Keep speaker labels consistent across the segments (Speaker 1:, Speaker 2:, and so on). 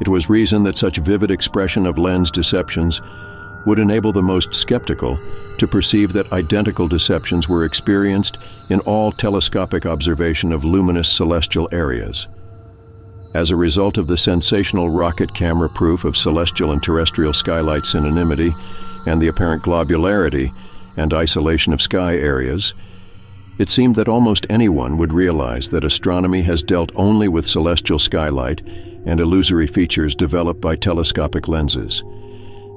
Speaker 1: It was reason that such vivid expression of lens deceptions would enable the most skeptical to perceive that identical deceptions were experienced in all telescopic observation of luminous celestial areas. As a result of the sensational rocket camera proof of celestial and terrestrial skylight synonymity and the apparent globularity and isolation of sky areas, it seemed that almost anyone would realize that astronomy has dealt only with celestial skylight and illusory features developed by telescopic lenses.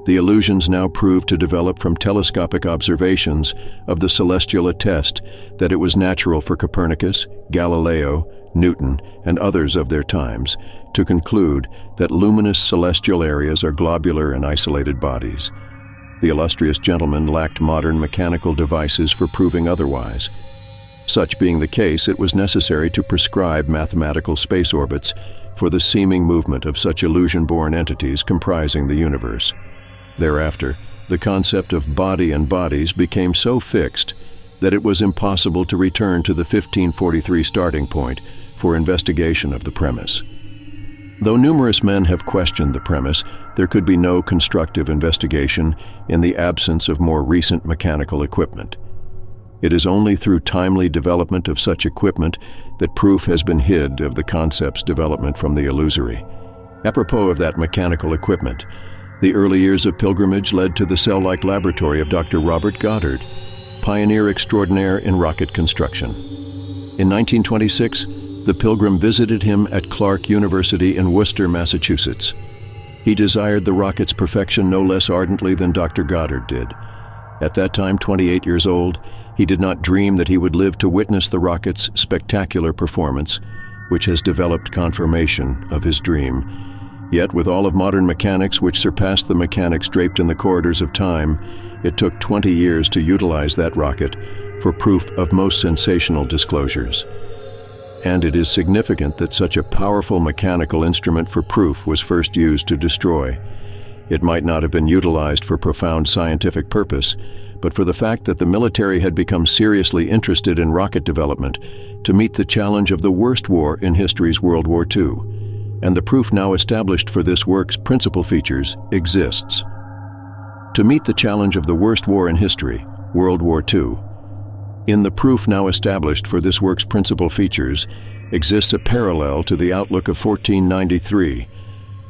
Speaker 1: The illusions now proved to develop from telescopic observations of the celestial attest that it was natural for Copernicus, Galileo, Newton, and others of their times to conclude that luminous celestial areas are globular and isolated bodies. The illustrious gentleman lacked modern mechanical devices for proving otherwise. Such being the case, it was necessary to prescribe mathematical space orbits for the seeming movement of such illusion-born entities comprising the universe. Thereafter, the concept of body and bodies became so fixed that it was impossible to return to the 1543 starting point for investigation of the premise. Though numerous men have questioned the premise, there could be no constructive investigation in the absence of more recent mechanical equipment. It is only through timely development of such equipment that proof has been hid of the concept's development from the illusory. Apropos of that mechanical equipment, the early years of pilgrimage led to the cell-like laboratory of Dr. Robert Goddard, pioneer extraordinaire in rocket construction. In 1926, the pilgrim visited him at Clark University in Worcester, Massachusetts. He desired the rocket's perfection no less ardently than Dr. Goddard did. At that time, 28 years old, he did not dream that he would live to witness the rocket's spectacular performance, which has developed confirmation of his dream. Yet, with all of modern mechanics which surpassed the mechanics draped in the corridors of time, it took 20 years to utilize that rocket for proof of most sensational disclosures. And it is significant that such a powerful mechanical instrument for proof was first used to destroy. It might not have been utilized for profound scientific purpose, but for the fact that the military had become seriously interested in rocket development to meet the challenge of the worst war in history's World War II. And the proof now established for this work's principal features exists. To meet the challenge of the worst war in history, World War II, in the proof now established for this work's principal features exists a parallel to the outlook of 1493,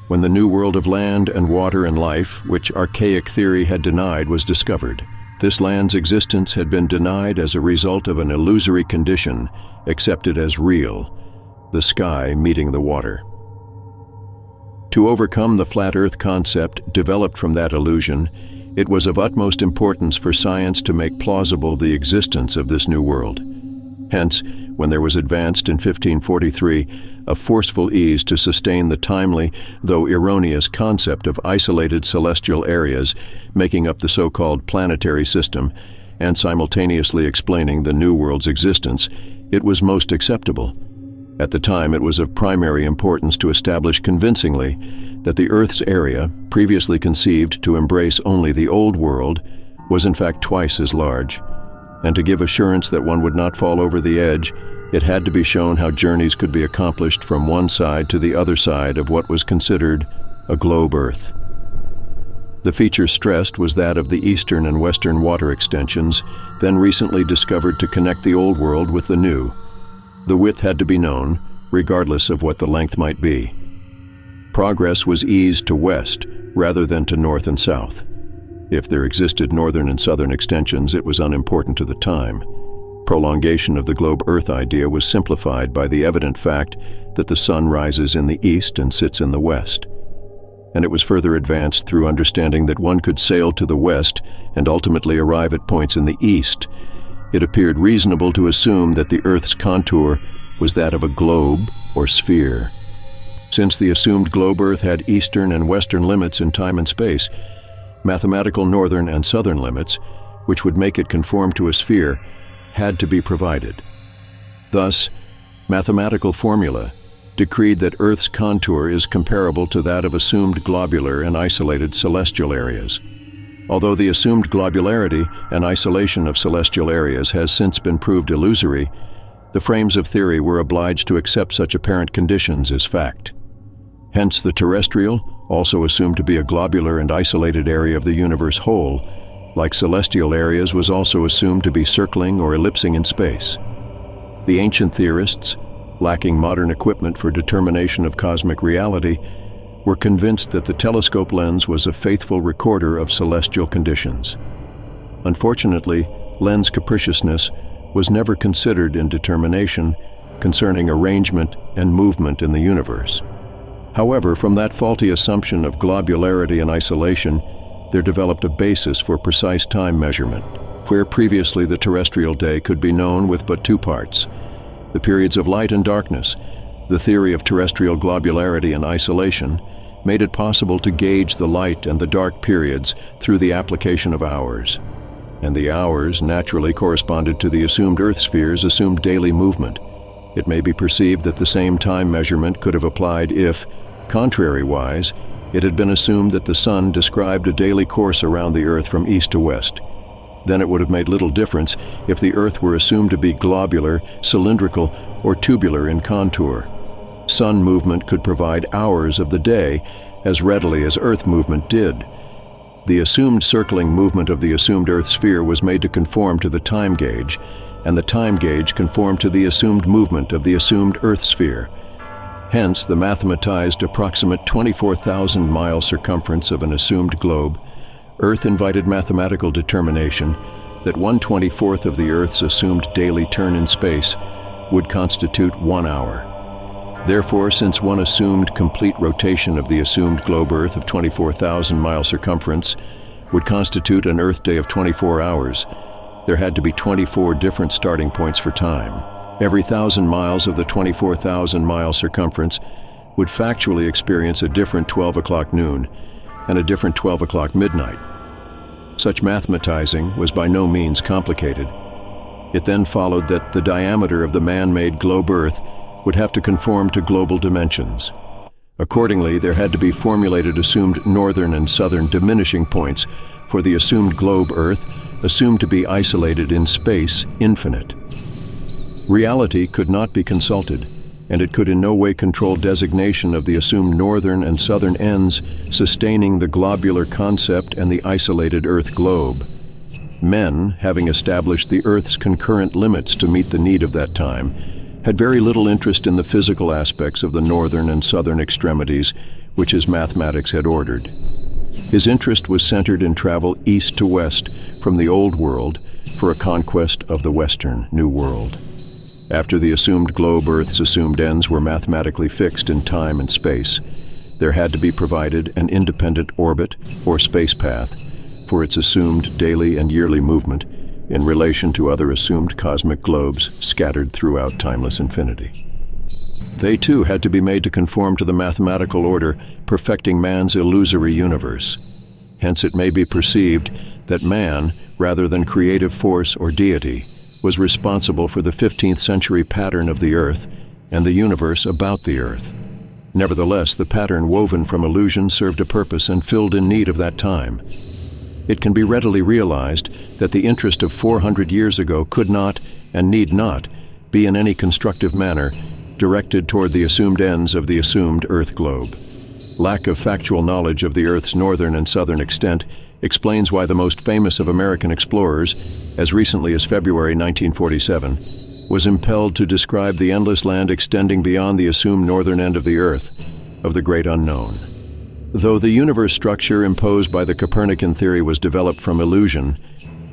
Speaker 1: when the new world of land and water and life, which archaic theory had denied, was discovered. This land's existence had been denied as a result of an illusory condition accepted as real, the sky meeting the water. To overcome the flat Earth concept developed from that illusion, it was of utmost importance for science to make plausible the existence of this new world. Hence, when there was advanced in 1543 a forceful ease to sustain the timely, though erroneous, concept of isolated celestial areas making up the so-called planetary system and simultaneously explaining the new world's existence, it was most acceptable. At the time, it was of primary importance to establish convincingly that the Earth's area, previously conceived to embrace only the Old World, was in fact twice as large. And to give assurance that one would not fall over the edge, it had to be shown how journeys could be accomplished from one side to the other side of what was considered a globe Earth. The feature stressed was that of the eastern and western water extensions, then recently discovered to connect the Old World with the new. The width had to be known, regardless of what the length might be. Progress was eased to west rather than to north and south. If there existed northern and southern extensions, it was unimportant to the time. Prolongation of the globe Earth idea was simplified by the evident fact that the sun rises in the east and sits in the west. And it was further advanced through understanding that one could sail to the west and ultimately arrive at points in the east. It appeared reasonable to assume that the Earth's contour was that of a globe or sphere. Since the assumed globe Earth had eastern and western limits in time and space, mathematical northern and southern limits, which would make it conform to a sphere, had to be provided. Thus, mathematical formula decreed that Earth's contour is comparable to that of assumed globular and isolated celestial areas. Although the assumed globularity and isolation of celestial areas has since been proved illusory, the frames of theory were obliged to accept such apparent conditions as fact. Hence, the terrestrial, also assumed to be a globular and isolated area of the universe whole, like celestial areas, was also assumed to be circling or ellipsing in space. The ancient theorists, lacking modern equipment for determination of cosmic reality, were convinced that the telescope lens was a faithful recorder of celestial conditions. Unfortunately, lens capriciousness was never considered in determination concerning arrangement and movement in the universe. However, from that faulty assumption of globularity and isolation, there developed a basis for precise time measurement, where previously the terrestrial day could be known with but two parts: the periods of light and darkness. The theory of terrestrial globularity and isolation made it possible to gauge the light and the dark periods through the application of hours. And the hours naturally corresponded to the assumed Earth sphere's assumed daily movement. It may be perceived that the same time measurement could have applied if, contrary-wise, it had been assumed that the sun described a daily course around the Earth from east to west. Then it would have made little difference if the Earth were assumed to be globular, cylindrical, or tubular in contour. Sun movement could provide hours of the day as readily as Earth movement did. The assumed circling movement of the assumed Earth sphere was made to conform to the time gauge, and the time gauge conformed to the assumed movement of the assumed Earth sphere. Hence, the mathematized approximate 24,000-mile circumference of an assumed globe, Earth invited mathematical determination that 1/24th of the Earth's assumed daily turn in space would constitute 1 hour. Therefore, since one assumed complete rotation of the assumed globe Earth of 24,000-mile circumference would constitute an Earth day of 24 hours, there had to be 24 different starting points for time. Every 1,000 miles of the 24,000-mile circumference would factually experience a different 12 o'clock noon and a different 12 o'clock midnight. Such mathematizing was by no means complicated. It then followed that the diameter of the man-made globe Earth would have to conform to global dimensions. Accordingly, there had to be formulated assumed northern and southern diminishing points for the assumed globe Earth, assumed to be isolated in space, infinite. Reality could not be consulted, and it could in no way control designation of the assumed northern and southern ends sustaining the globular concept and the isolated Earth globe. Men, having established the Earth's concurrent limits to meet the need of that time, had very little interest in the physical aspects of the northern and southern extremities which his mathematics had ordered. His interest was centered in travel east to west from the Old World for a conquest of the Western New World. After the assumed globe Earth's assumed ends were mathematically fixed in time and space, there had to be provided an independent orbit or space path for its assumed daily and yearly movement in relation to other assumed cosmic globes scattered throughout timeless infinity. They too had to be made to conform to the mathematical order perfecting man's illusory universe. Hence it may be perceived that man, rather than creative force or deity, was responsible for the 15th century pattern of the Earth and the universe about the Earth. Nevertheless, the pattern woven from illusion served a purpose and filled in need of that time. It can be readily realized that the interest of 400 years ago could not, and need not, be in any constructive manner directed toward the assumed ends of the assumed Earth globe. Lack of factual knowledge of the Earth's northern and southern extent explains why the most famous of American explorers, as recently as February 1947, was impelled to describe the endless land extending beyond the assumed northern end of the Earth, of the great unknown. Though the universe structure imposed by the Copernican theory was developed from illusion,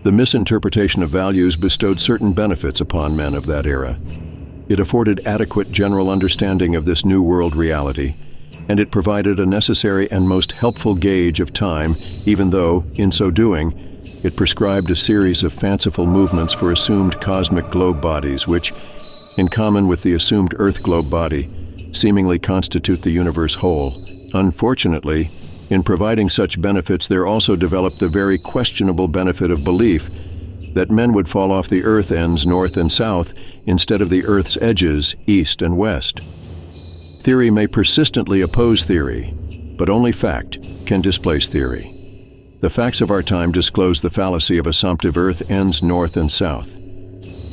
Speaker 1: the misinterpretation of values bestowed certain benefits upon men of that era. It afforded adequate general understanding of this new world reality, and it provided a necessary and most helpful gauge of time, even though, in so doing, it prescribed a series of fanciful movements for assumed cosmic globe bodies which, in common with the assumed Earth globe body, seemingly constitute the universe whole. Unfortunately, in providing such benefits, there also developed the very questionable benefit of belief that men would fall off the Earth ends north and south instead of the Earth's edges east and west. Theory may persistently oppose theory, but only fact can displace theory. The facts of our time disclose the fallacy of assumptive Earth ends north and south.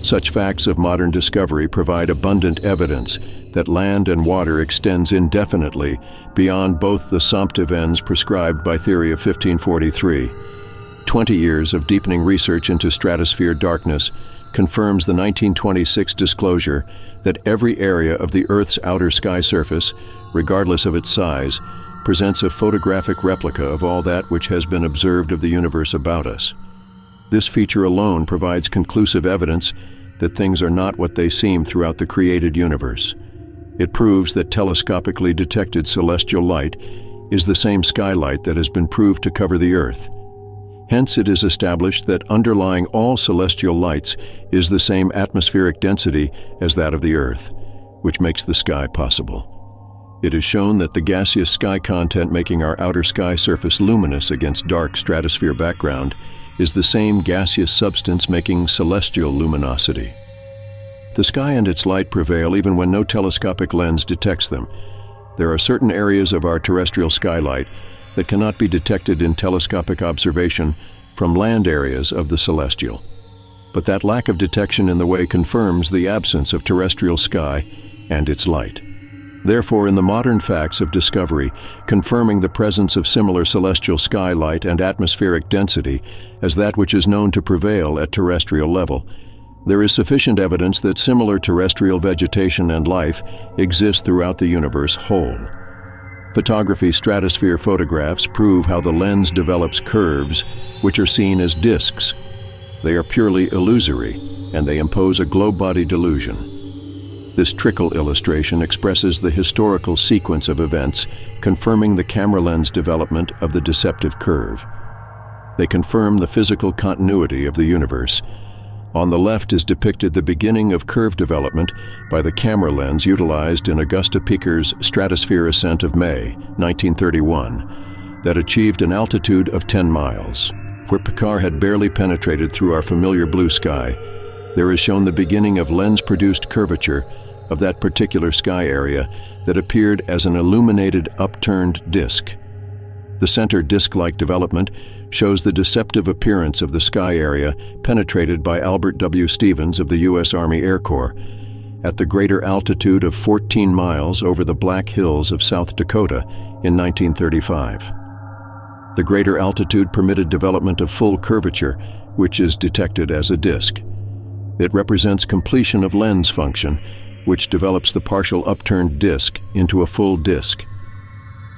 Speaker 1: Such facts of modern discovery provide abundant evidence that land and water extends indefinitely beyond both the sumptive ends prescribed by theory of 1543. 20 years of deepening research into stratosphere darkness confirms the 1926 disclosure that every area of the Earth's outer sky surface, regardless of its size, presents a photographic replica of all that which has been observed of the universe about us. This feature alone provides conclusive evidence that things are not what they seem throughout the created universe. It proves that telescopically detected celestial light is the same skylight that has been proved to cover the Earth. Hence, it is established that underlying all celestial lights is the same atmospheric density as that of the Earth, which makes the sky possible. It is shown that the gaseous sky content making our outer sky surface luminous against dark stratosphere background is the same gaseous substance making celestial luminosity. The sky and its light prevail even when no telescopic lens detects them. There are certain areas of our terrestrial skylight that cannot be detected in telescopic observation from land areas of the celestial. But that lack of detection in the way confirms the absence of terrestrial sky and its light. Therefore, in the modern facts of discovery, confirming the presence of similar celestial skylight and atmospheric density as that which is known to prevail at terrestrial level, there is sufficient evidence that similar terrestrial vegetation and life exist throughout the universe whole. Photography stratosphere photographs prove how the lens develops curves which are seen as disks. They are purely illusory, and they impose a globe body delusion. This trickle illustration expresses the historical sequence of events, confirming the camera lens development of the deceptive curve. They confirm the physical continuity of the universe. On the left is depicted the beginning of curve development by the camera lens utilized in Augusta Picher's stratosphere ascent of May, 1931, that achieved an altitude of 10 miles. Where Picher had barely penetrated through our familiar blue sky, there is shown the beginning of lens-produced curvature of that particular sky area that appeared as an illuminated upturned disk. The center disk-like development shows the deceptive appearance of the sky area penetrated by Albert W. Stevens of the U.S. Army Air Corps at the greater altitude of 14 miles over the Black Hills of South Dakota in 1935. The greater altitude permitted development of full curvature, which is detected as a disk. It represents completion of lens function, which develops the partial upturned disk into a full disk.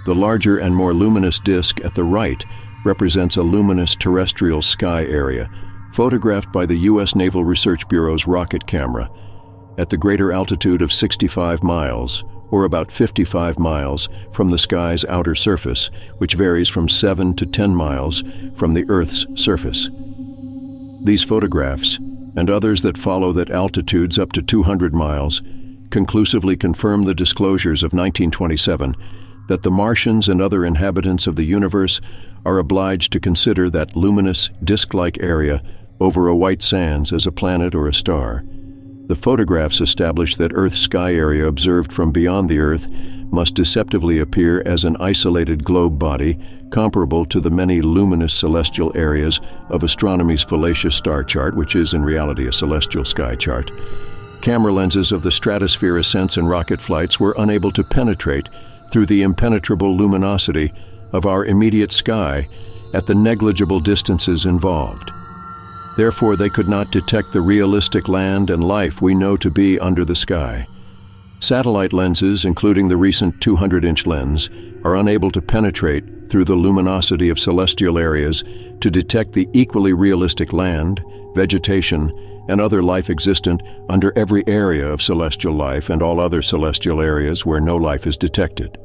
Speaker 1: The larger and more luminous disk at the right represents a luminous terrestrial sky area, photographed by the U.S. Naval Research Bureau's rocket camera, at the greater altitude of 65 miles, or about 55 miles from the sky's outer surface, which varies from 7 to 10 miles from the Earth's surface. These photographs, and others that follow at altitudes up to 200 miles, conclusively confirm the disclosures of 1927 that the Martians and other inhabitants of the universe are obliged to consider that luminous, disk-like area over a white sands as a planet or a star. The photographs establish that Earth's sky area observed from beyond the Earth must deceptively appear as an isolated globe body comparable to the many luminous celestial areas of astronomy's fallacious star chart, which is in reality a celestial sky chart. Camera lenses of the stratosphere ascents and rocket flights were unable to penetrate through the impenetrable luminosity of our immediate sky at the negligible distances involved. Therefore, they could not detect the realistic land and life we know to be under the sky. Satellite lenses, including the recent 200-inch lens, are unable to penetrate through the luminosity of celestial areas to detect the equally realistic land, vegetation, and other life existent under every area of celestial life and all other celestial areas where no life is detected.